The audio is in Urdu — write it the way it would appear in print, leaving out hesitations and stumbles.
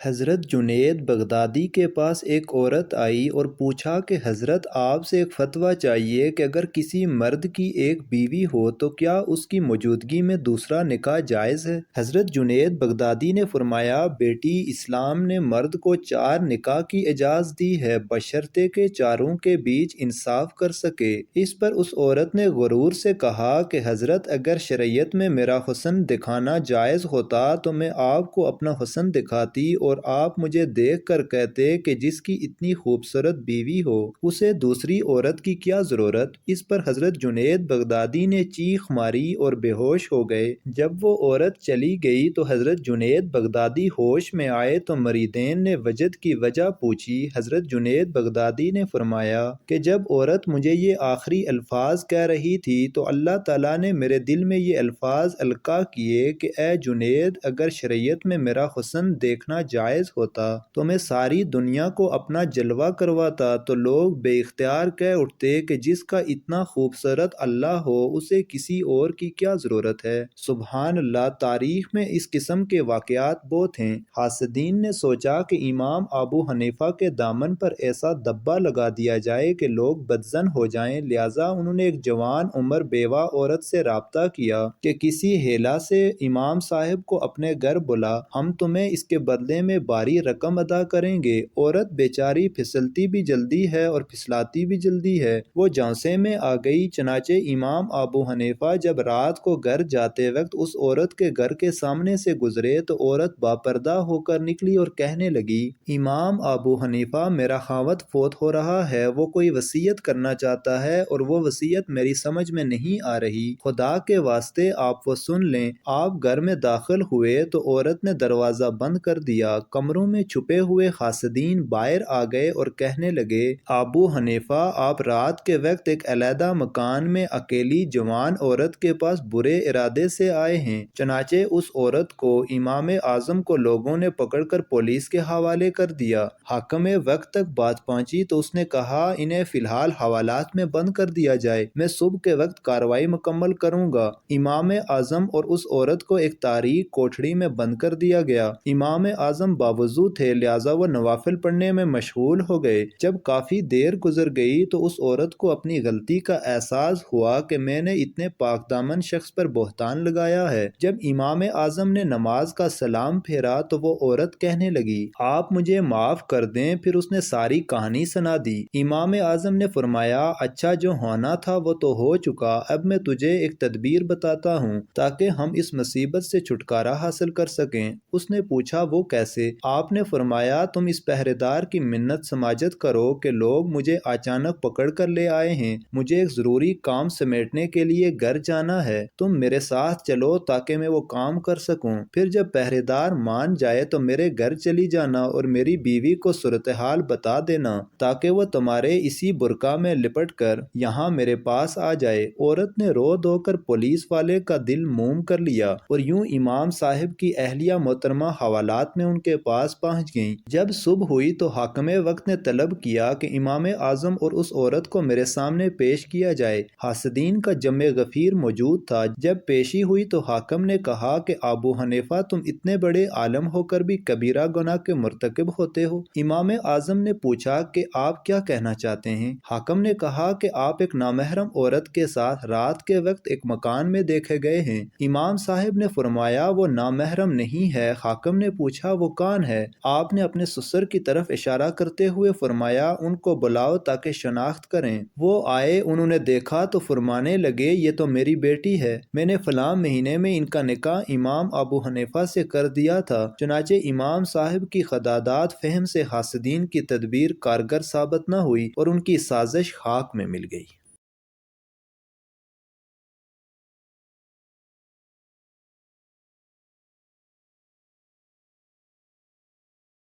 حضرت جنید بغدادی کے پاس ایک عورت آئی اور پوچھا کہ حضرت آپ سے ایک فتویٰ چاہیے کہ اگر کسی مرد کی ایک بیوی ہو تو کیا اس کی موجودگی میں دوسرا نکاح جائز ہے؟ حضرت جنید بغدادی نے فرمایا، بیٹی، اسلام نے مرد کو 4 نکاح کی اجازت دی ہے بشرطے کہ چاروں کے بیچ انصاف کر سکے۔ اس پر اس عورت نے غرور سے کہا کہ حضرت اگر شریعت میں میرا حسن دکھانا جائز ہوتا تو میں آپ کو اپنا حسن دکھاتی اور آپ مجھے دیکھ کر کہتے کہ جس کی اتنی خوبصورت بیوی ہو اسے دوسری عورت کی کیا ضرورت۔ اس پر حضرت جنید بغدادی نے چیخ ماری اور بے ہوش ہو گئے۔ جب وہ عورت چلی گئی تو حضرت جنید بغدادی ہوش میں آئے تو مریدین نے وجد کی وجہ پوچھی۔ حضرت جنید بغدادی نے فرمایا کہ جب عورت مجھے یہ آخری الفاظ کہہ رہی تھی تو اللہ تعالیٰ نے میرے دل میں یہ الفاظ القاء کیے کہ اے جنید، اگر شریعت میں میرا حسن دیکھنا جائز ہوتا تو میں ساری دنیا کو اپنا جلوہ کرواتا تو لوگ بے اختیار کہہ اٹھتے کہ جس کا اتنا خوبصورت اللہ ہو اسے کسی اور کی کیا ضرورت ہے۔ سبحان اللہ، تاریخ میں اس قسم کے واقعات بہت ہیں۔ حاسدین نے سوچا کہ امام ابو حنیفہ کے دامن پر ایسا دبا لگا دیا جائے کہ لوگ بدظن ہو جائیں، لہٰذا انہوں نے ایک جوان عمر بیوہ عورت سے رابطہ کیا کہ کسی ہیلا سے امام صاحب کو اپنے گھر بلا، ہم تمہیں اس کے بدلے میں بھاری رقم ادا کریں گے۔ عورت بیچاری پھسلتی بھی جلدی ہے اور پھسلاتی بھی جلدی ہے، وہ جھانسے میں آ گئی۔ چنانچہ امام ابو حنیفہ جب رات کو گھر جاتے وقت اس عورت کے گھر کے سامنے سے گزرے تو عورت باپردہ ہو کر نکلی اور کہنے لگی، امام ابو حنیفہ، میرا خاوند فوت ہو رہا ہے، وہ کوئی وصیت کرنا چاہتا ہے اور وہ وصیت میری سمجھ میں نہیں آ رہی، خدا کے واسطے آپ وہ سن لیں۔ آپ گھر میں داخل ہوئے تو عورت نے دروازہ بند کر دیا۔ کمروں میں چھپے ہوئے حاسدین باہر آ گئے اور کہنے لگے، ابو حنیفہ، آپ رات کے وقت ایک علیحدہ مکان میں اکیلی جوان عورت کے پاس برے ارادے سے آئے ہیں۔ چنانچہ اس عورت کو امام اعظم کو لوگوں نے پکڑ کر پولیس کے حوالے کر دیا۔ حاکم وقت تک بات پہنچی تو اس نے کہا، انہیں فی الحال حوالات میں بند کر دیا جائے، میں صبح کے وقت کارروائی مکمل کروں گا۔ امام اعظم اور اس عورت کو ایک تاریک کوٹھڑی میں بند کر دیا گیا۔ امام اعظم باوضو تھے، لہٰذا وہ نوافل پڑھنے میں مشغول ہو گئے۔ جب کافی دیر گزر گئی تو اس عورت کو اپنی غلطی کا احساس ہوا کہ میں نے اتنے پاک دامن شخص پر بہتان لگایا ہے۔ جب امام اعظم نے نماز کا سلام پھیرا تو وہ عورت کہنے لگی، آپ مجھے معاف کر دیں۔ پھر اس نے ساری کہانی سنا دی۔ امام اعظم نے فرمایا، اچھا، جو ہونا تھا وہ تو ہو چکا، اب میں تجھے ایک تدبیر بتاتا ہوں تاکہ ہم اس مصیبت سے چھٹکارا حاصل کر سکیں۔ اس نے پوچھا، وہ کیسے؟ آپ نے فرمایا، تم اس پہرے دار کی منت سماجت کرو کہ لوگ مجھے اچانک پکڑ کر لے آئے ہیں، مجھے ایک ضروری کام سمیٹنے کے لیے گھر جانا ہے، تم میرے ساتھ چلو تاکہ میں وہ کام کر سکوں۔ پھر جب پہرے دار مان جائے تو میرے گھر چلی جانا اور میری بیوی کو صورتحال بتا دینا تاکہ وہ تمہارے اسی برقع میں لپٹ کر یہاں میرے پاس آ جائے۔ عورت نے رو دھو کر پولیس والے کا دل موم کر لیا اور یوں امام صاحب کی اہلیہ محترمہ حوالات میں ان کے پاس پہنچ گئیں۔ جب صبح ہوئی تو حاکم وقت نے طلب کیا کہ امام اعظم اور اس عورت کو میرے سامنے پیش کیا جائے۔ حاسدین کا جمع غفیر موجود تھا۔ جب پیشی ہوئی تو حاکم نے کہا کہ ابو حنیفہ، تم اتنے بڑے عالم ہو کر بھی کبیرہ گناہ کے مرتکب ہوتے ہو۔ امام اعظم نے پوچھا کہ آپ کیا کہنا چاہتے ہیں؟ حاکم نے کہا کہ آپ ایک نامحرم عورت کے ساتھ رات کے وقت ایک مکان میں دیکھے گئے ہیں۔ امام صاحب نے فرمایا، وہ نامحرم نہیں ہے۔ حاکم نے پوچھا، وہ کون ہے؟ آپ نے اپنے سسر کی طرف اشارہ کرتے ہوئے فرمایا، ان کو بلاؤ تاکہ شناخت کریں۔ وہ آئے، انہوں نے دیکھا تو فرمانے لگے، یہ تو میری بیٹی ہے، میں نے فلاں مہینے میں ان کا نکاح امام ابو حنیفہ سے کر دیا تھا۔ چنانچہ امام صاحب کی خداداد فہم سے حاسدین کی تدبیر کارگر ثابت نہ ہوئی اور ان کی سازش خاک میں مل گئی۔